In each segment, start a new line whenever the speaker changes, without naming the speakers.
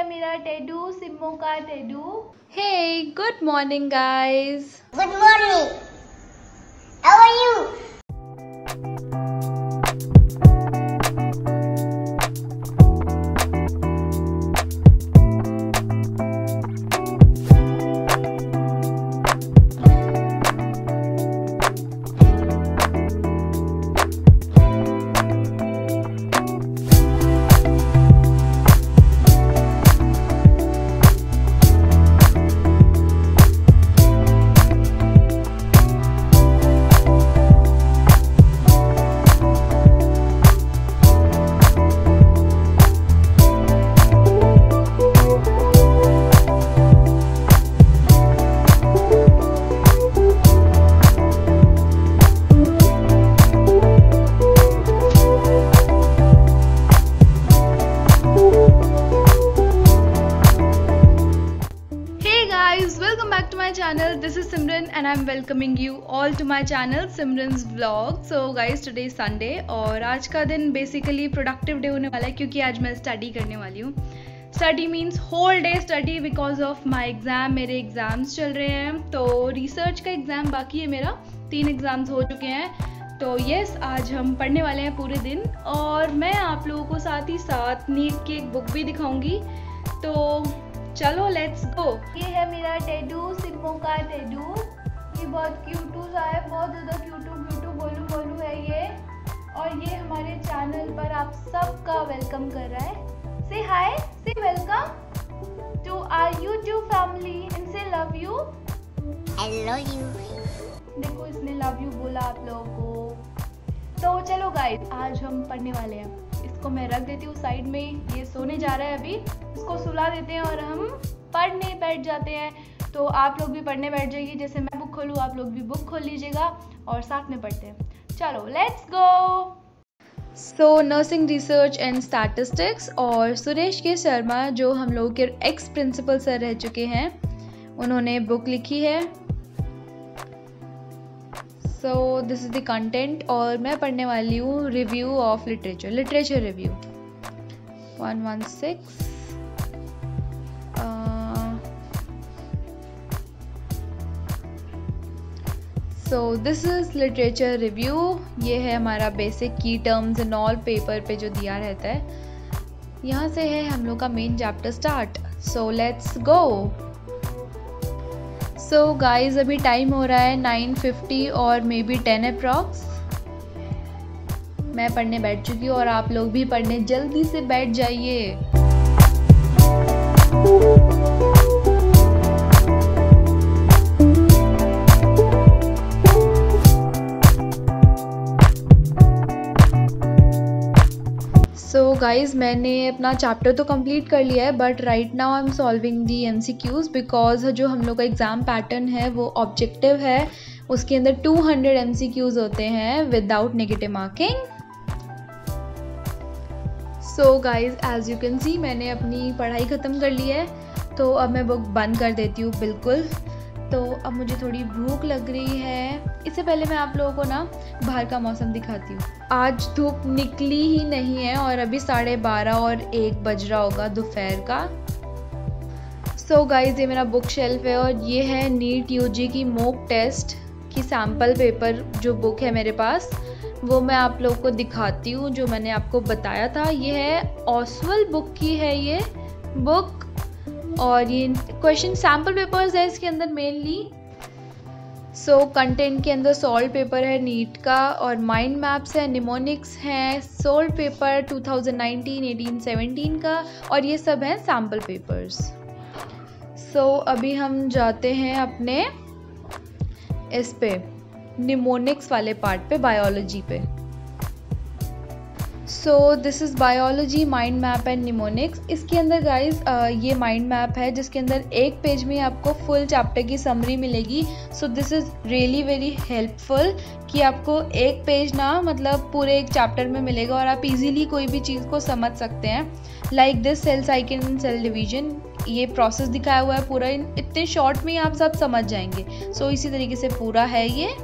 है मेरा टेडू, सिम्मो का टेडू।
Hey, good morning guys.
Good morning. How are you?
Welcome back to my channel. This is Simran and I'm welcoming you all to my channel Simran's vlog. So guys, today is Sunday और आज का दिन basically productive day होने वाला है क्योंकि आज मैं study करने वाली हूँ. Study means whole day study because of my exam. मेरे exams चल रहे हैं तो research का exam बाकी है मेरा. 3 exams हो चुके हैं तो yes, आज हम पढ़ने वाले हैं पूरे दिन और मैं आप लोगों को साथ ही साथ नीट की एक बुक भी दिखाऊंगी. तो चलो लेट्स गो.
ये है मेरा टेडू, सिम्मो का टेडू. ये बहुत क्यूटू सा है, बहुत ज़्यादा क्यूटू बोलू है ये. और ये हमारे चैनल पर आप सबका वेलकम कर रहा है. Say hi, say welcome to our YouTube family and say love you.
Hello you.
देखो इसने लव यू बोला आप लोगों को. तो चलो गाइस, आज हम पढ़ने वाले हैं. इसको मैं रख देती हूँ साइड में. ये सोने जा रहा है अभी, इसको सुला देते हैं और हम पढ़ने बैठ जाते हैं. तो आप लोग भी पढ़ने बैठ जाइए. जैसे मैं बुक खोलूँ आप लोग भी बुक खोल लीजिएगा और साथ में पढ़ते हैं. चलो let's go.
So nursing research and statistics और सुरेश के शर्मा जो हम लोग के एक्स प्रिंसिपल सर रह चुके हैं, उन्होंने बुक लिखी है. So this is the content और मैं पढ़ने वाली हूँ review of literature review 116. So this is literature review. ये है हमारा बेसिक की टर्म्स एंड ऑल पेपर पे जो दिया रहता है. यहाँ से है हम लोग का main chapter start. So let's go. So guys, अभी टाइम हो रहा है 9:50 और मे बी 10 अप्रॉक्स. मैं पढ़ने बैठ चुकी हूँ और आप लोग भी पढ़ने जल्दी से बैठ जाइए. सो गाइज़, मैंने अपना चैप्टर तो कंप्लीट कर लिया है but right now I am solving the MCQs because जो हम लोग का एग्ज़ाम पैटर्न है वो ऑब्जेक्टिव है. उसके अंदर 200 MCQs होते हैं without negative marking. So guys, as you can see मैंने अपनी पढ़ाई ख़त्म कर ली है तो अब मैं बुक बंद कर देती हूँ बिल्कुल. तो अब मुझे थोड़ी भूख लग रही है. इससे पहले मैं आप लोगों को ना बाहर का मौसम दिखाती हूँ. आज धूप निकली ही नहीं है और अभी 12:30 और 1 बज रहा होगा दोपहर का. सो गाइज, ये मेरा बुक शेल्फ है और ये है नीट UG की मॉक टेस्ट की सैम्पल पेपर जो बुक है मेरे पास, वो मैं आप लोगों को दिखाती हूँ. जो मैंने आपको बताया था ये है ऑसवेल बुक की है ये बुक और ये क्वेश्चन सैम्पल पेपर्स है इसके अंदर मेनली. सो कंटेंट के अंदर सॉल्ट पेपर है नीट का और माइंड मैप्स है, निमोनिक्स है, सोल्ट पेपर 2019, 18, 17 का और ये सब हैं सैम्पल पेपर्स. सो अभी हम जाते हैं अपने इस पे निमोनिक्स वाले पार्ट पे, बायोलॉजी पे. So this is biology mind map and mnemonics. इसके अंदर गाइज ये माइंड मैप है जिसके अंदर एक पेज में आपको फुल चैप्टर की समरी मिलेगी. So this is really very helpful कि आपको एक पेज ना मतलब पूरे एक चैप्टर में मिलेगा और आप इजीली कोई भी चीज़ को समझ सकते हैं. Like this cell cycle and cell division, ये प्रोसेस दिखाया हुआ है पूरा. इतने शॉर्ट में आप सब समझ जाएंगे. सो इसी तरीके से पूरा है ये.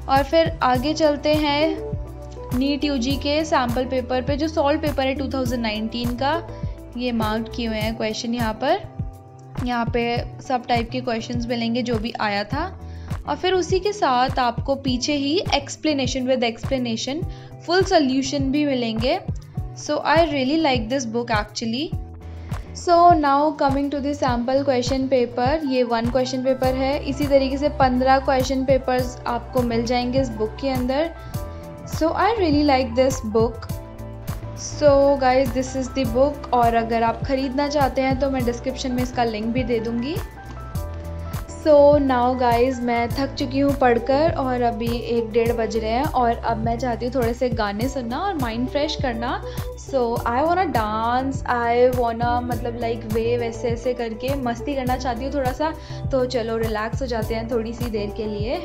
और फिर आगे चलते हैं नीट UG के सैम्पल पेपर पे जो सॉल्व पेपर है 2019 का. ये मार्क किए हुए हैं क्वेश्चन यहाँ पे सब टाइप के क्वेश्चंस मिलेंगे जो भी आया था, और फिर उसी के साथ आपको पीछे ही explanation with explanation full solution भी मिलेंगे। So I really like this book actually. So now coming to the sample question paper, ये 1 क्वेश्चन पेपर है। इसी तरीके से 15 क्वेश्चन पेपर्स आपको मिल जाएंगे इस बुक के अंदर। So I really like this book. So guys this is the book, और अगर आप ख़रीदना चाहते हैं तो मैं डिस्क्रिप्शन में इसका लिंक भी दे दूँगी। सो नाउ गाइज मैं थक चुकी हूँ पढ़कर, और अभी 1-1:30 बज रहे हैं, और अब मैं चाहती हूँ थोड़े से गाने सुनना और माइंड फ्रेश करना। सो आई वांना डांस, आई वांना मतलब लाइक वैसे ऐसे करके मस्ती करना चाहती हूँ थोड़ा सा। तो चलो रिलैक्स हो जाते हैं थोड़ी सी देर के लिए।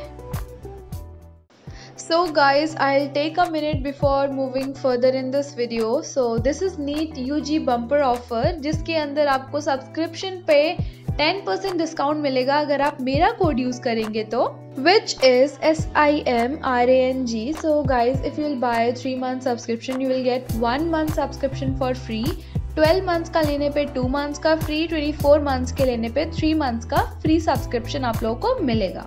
So guys, I'll take a minute before moving further in this video. So this is NEET UG bumper offer, जिसके अंदर आपको सब्सक्रिप्शन पे 10% डिस्काउंट मिलेगा अगर आप मेरा कोड यूज़ करेंगे तो, which is SIMRANG. So guys, if you'll buy 3 month subscription, you will get 1 month subscription for free. 12 months का लेने पे 2 months का फ्री, 24 months के लेने पे 3 months का फ्री सब्सक्रिप्शन आप लोगों को मिलेगा।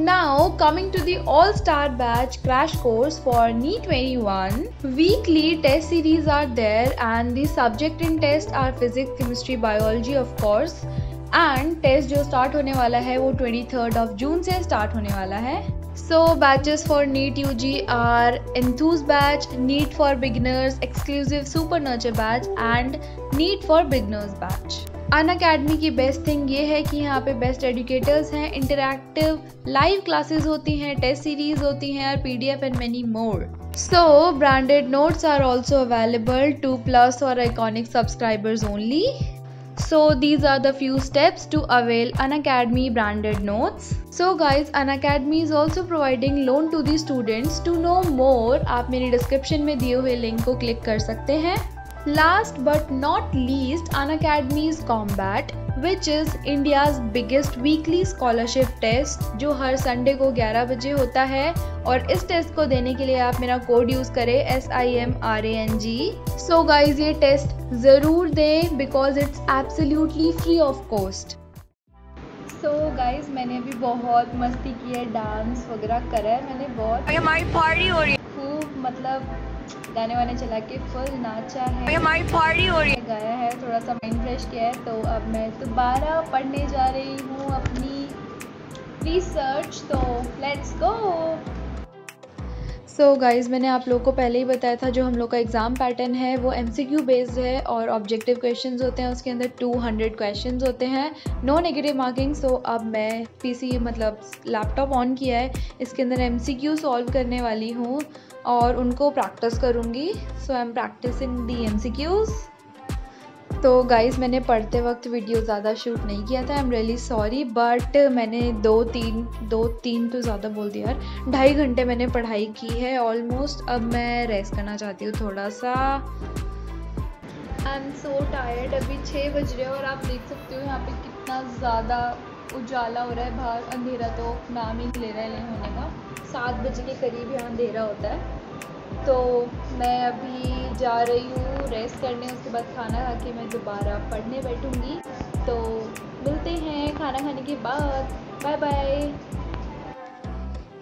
Now coming to the all-star batch crash course for NEET 21, weekly test series are there and the subject in test are physics, chemistry, biology of course, and test जो start होने वाला है वो 23rd of June से start होने वाला है। So batches for NEET UG are Enthuse batch, NEET for beginners, exclusive super nurture batch and NEET for beginners batch। Unacademy की बेस्ट थिंग ये है कि यहाँ पे बेस्ट एजुकेटर्स हैं, इंटरैक्टिव लाइव क्लासेस होती हैं, टेस्ट सीरीज होती हैं और PDF and many more. So branded notes are also available 2+ और iconic subscribers only. So these are the few steps to avail Unacademy branded notes. So guys, Unacademy is also providing loan to the students. To know more, आप मेरी description में दिए हुए link को click कर सकते हैं। Last but not least, Unacademy's Combat, which is India's biggest weekly scholarship test, जो हर संडे को 11 बजे होता है, और इस टेस्ट को देने के लिए आप मेरा कोड यूज़ करें SIMRANG। So guys, ये टेस्ट ज़रूर दें because it's absolutely free of cost।
So guys, मैंने अभी बहुत मस्ती की है, डांस वगैरह करा है मैंने बहुत,
हमारी पार्टी हो रही है
खूब, मतलब गाने वाने चला के फुल नाचा है,
हमारी पार्टी हो रही है,
गाया है, थोड़ा सा माइंड फ्रेश किया है। तो अब मैं दोबारा पढ़ने जा रही हूँ अपनी रिसर्च, तो लेट्स गो।
सो गाइज़, मैंने आप लोगों को पहले ही बताया था जो हम लोग का एग्ज़ाम पैटर्न है वो MCQ बेस्ड है और ऑब्जेक्टिव क्वेश्चंस होते हैं, उसके अंदर 200 क्वेश्चंस होते हैं, नो नेगेटिव मार्किंग। सो अब मैं PC मतलब लैपटॉप ऑन किया है, इसके अंदर MCQ सॉल्व करने वाली हूँ और उनको प्रैक्टिस करूँगी। So I am practicing the MCQs। तो गाइज़, मैंने पढ़ते वक्त वीडियो ज़्यादा शूट नहीं किया था, I am really sorry, but मैंने 2-3 तो ज़्यादा बोल दिया यार, 2.5 घंटे मैंने पढ़ाई की है ऑलमोस्ट। अब मैं रेस्ट करना चाहती हूँ थोड़ा सा।
I am so tired. अभी 6 बज रहे हैं और आप देख सकते हो यहाँ पे कितना ज़्यादा उजाला हो रहा है, बाहर अंधेरा तो नाम ही ले रहा है नहीं होने का। 7 बजे के करीब यहाँ अंधेरा होता है। तो मैं अभी जा रही हूँ रेस्ट करने, उसके बाद खाना खा के मैं दोबारा पढ़ने बैठूँगी। तो मिलते हैं खाना खाने के बाद, bye bye.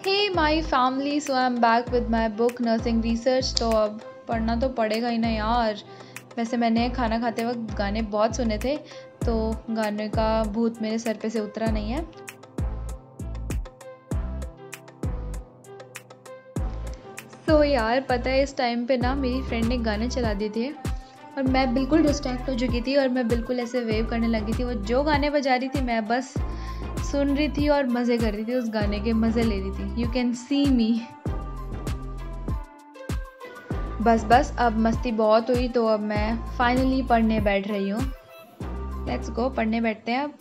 Hey my family, so I am back with my book nursing research. तो अब पढ़ना तो पड़ेगा ही ना यार। वैसे मैंने खाना खाते वक्त गाने बहुत सुने थे, तो गाने का भूत मेरे सर पे से उतरा नहीं है। तो यार पता है, इस टाइम पे ना मेरी फ्रेंड ने गाने चला दिए थे और मैं बिल्कुल डिस्ट्रैक्ट हो चुकी थी और मैं बिल्कुल ऐसे वेव करने लगी थी। वो जो गाने बजा रही थी मैं बस सुन रही थी और मज़े कर रही थी, उस गाने के मज़े ले रही थी। यू कैन सी मी। बस अब मस्ती बहुत हुई, तो अब मैं फाइनली पढ़ने बैठ रही हूँ। लेट्स गो, पढ़ने बैठते हैं अब।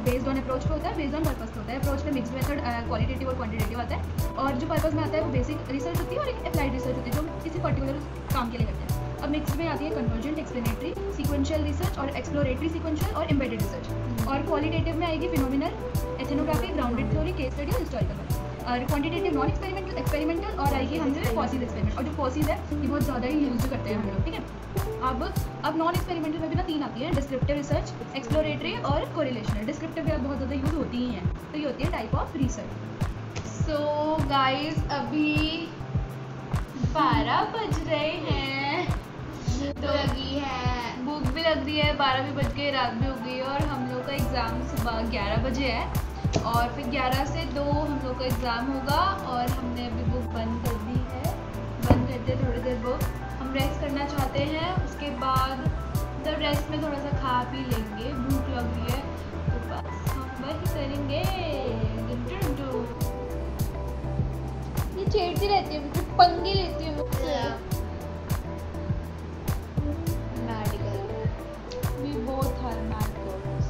बेस्ड ऑन अप्रोच पे होता है, बेस्ड ऑन पर्पस पे होता है। अप्रोच में मिक्स्ड मेथड, क्वालिटेटिव और क्वांटिटेटिव आता है, और जो पर्पस में आता है वो बेसिक रिसर्च होती है और एक अप्लाइड रिसर्च होती है जो हम किसी पर्टिकुलर काम के लिए करते हैं। अब मिक्स्ड में आती है कन्वर्जेंट, एक्सप्लेनेटरी, सीक्वेंशियल रिसर्च और एक्सप्लोरेटरी सीक्वेंशियल और एम्बेडेड रिसर्च। और क्वालिटेटिव में आएगी phenomenal, ethnography, grounded theory, case study और हिस्टोरिकल। और क्वांटिटेटिव नॉन एक्सपेरिमेंटल और आएगी हमसे फॉसिल एक्सपेरिमेंट। और जो फॉसिल है ये बहुत ज़्यादा ही यूज करते हैं हम लोग, ठीक है। अब नॉन एक्सपेरिमेंटल में भी ना 3 आती है, डिस्क्रिप्टिव रिसर्च, एक्सप्लोरेटरी और कोरिलेशनल। डिस्क्रिप्टिव बहुत ज़्यादा यूज होती ही हैं, तो ये होती है type of research.
So guys अभी 12 बज रहे हैं,
तो लगी है,
भूख भी लग रही है, 12 भी बज गए, रात भी हो गई है। और हम लोग का एग्ज़ाम सुबह 11 बजे है और फिर 11 से 2 हम लोग का एग्ज़ाम होगा। और हमने अभी बुक बंद कर दी है, बंद करते थोड़ी देर बुक, हम रेस्ट करना चाहते हैं। उसके बाद जब रेस्ट में थोड़ा सा खा पी लेंगे, भूख लग रही है तो बस हम वही करेंगे। ये छेड़ती रहती है मुझे, पंगे लेती है मुझसे। We both are mad girls.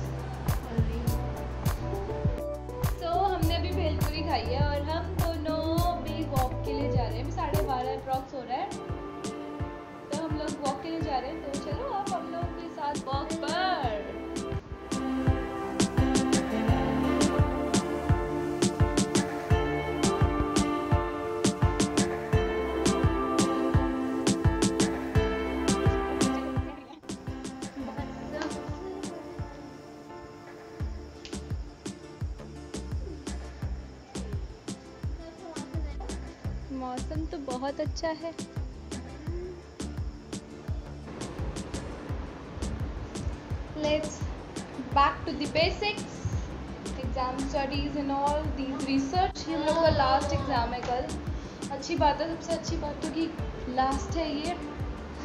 So हमने अभी भेलपुरी खाई है और हम दोनों भी वॉक के लिए जा रहे हैं। अभी 12:30 अप्रॉक्स हो रहा है, तो हम लोग वॉक के लिए जा रहे हैं। तो चलो आप हम लोग के साथ वॉक पर। मौसम तो बहुत अच्छा है। Let's back to the basics, exam studies and all these research। ये हम लोग का लास्ट एग्जाम है कल। अच्छी बात है, सबसे अच्छी बात तो कि लास्ट है ये।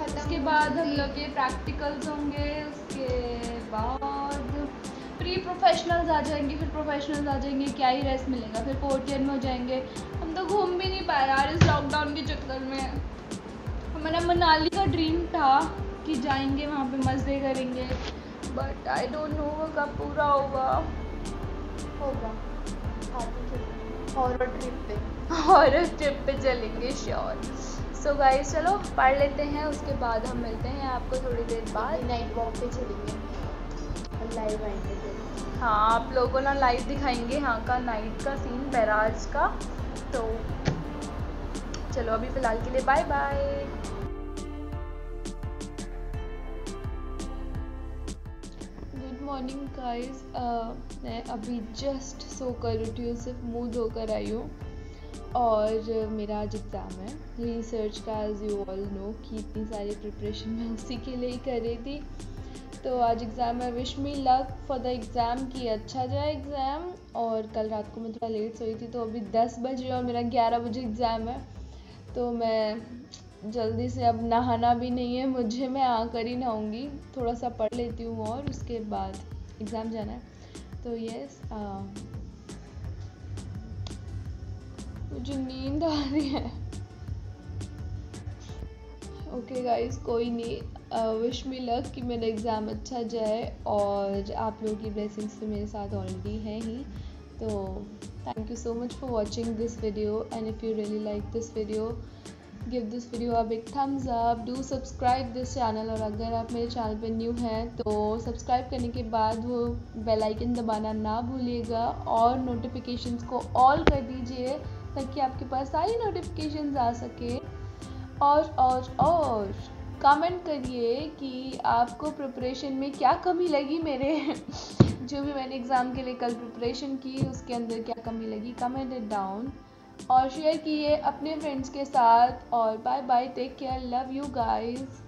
उसके बाद हम लोग के प्रैक्टिकल्स होंगे, उसके बाद प्री प्रोफेशनल्स आ जाएंगे, फिर प्रोफेशनल्स आ जाएंगे, क्या ही रेस्ट मिलेगा, फिर फोर्थ ईयर में हो जाएंगे। हम तो घूम भी नहीं पाए यार इस लॉकडाउन के चक्कर में। हमारा मनाली का ड्रीम था कि जाएंगे वहाँ पे मज़े करेंगे, बट आई डोंट नो वो कब पूरा होगा। हॉरर ट्रिप पे चलेंगे श्योर। सो गाइस चलो पढ़ लेते हैं, उसके बाद हम मिलते हैं आपको थोड़ी देर बाद।
नाइट वॉक पे चलेंगे और लाइव आएंगे।
हाँ आप लोगों को ना लाइव दिखाएंगे यहाँ का नाइट का सीन बैराज का। तो चलो अभी फ़िलहाल के लिए bye bye. Good morning guys, मैं अभी जस्ट सोकर उठी हूँ, सिर्फ मुँह धोकर आई हूँ। और मेरा आज एग्ज़ाम है रिसर्च का, एज यू ऑल नो कि इतनी सारी प्रिपरेशन मैं उसी के लिए ही कर रही थी। तो आज एग्ज़ाम है, wish me luck for the exam कि अच्छा जाए एग्ज़ाम। और कल रात को मैं थोड़ा लेट सोई थी, तो अभी 10 बजे और मेरा 11 बजे एग्ज़ाम है। तो मैं जल्दी से, अब नहाना भी नहीं है मुझे, मैं आकर ही नहाऊंगी, थोड़ा सा पढ़ लेती हूँ और उसके बाद एग्ज़ाम जाना है। तो यस मुझे नींद आ रही है। ओके गाइस कोई नहीं, विश मी लक कि मेरा एग्ज़ाम अच्छा जाए। और आप लोगों की ब्लेसिंग्स तो मेरे साथ ऑलरेडी हैं ही। तो thank you so much for watching this video, and if you really like this video give this video a big thumbs up, do subscribe this channel. और अगर आप मेरे चैनल पे न्यू हैं तो सब्सक्राइब करने के बाद वो बेल आइकन दबाना ना भूलिएगा और नोटिफिकेशंस को ऑल कर दीजिए ताकि आपके पास सारी नोटिफिकेशंस आ सके। और कमेंट करिए कि आपको प्रिपरेशन में क्या कमी लगी मेरे जो भी मैंने एग्ज़ाम के लिए कल प्रिपरेशन की उसके अंदर क्या कमी लगी, कमेंट इट डाउन और शेयर कीजिए अपने फ्रेंड्स के साथ। और bye bye, take care, love you guys.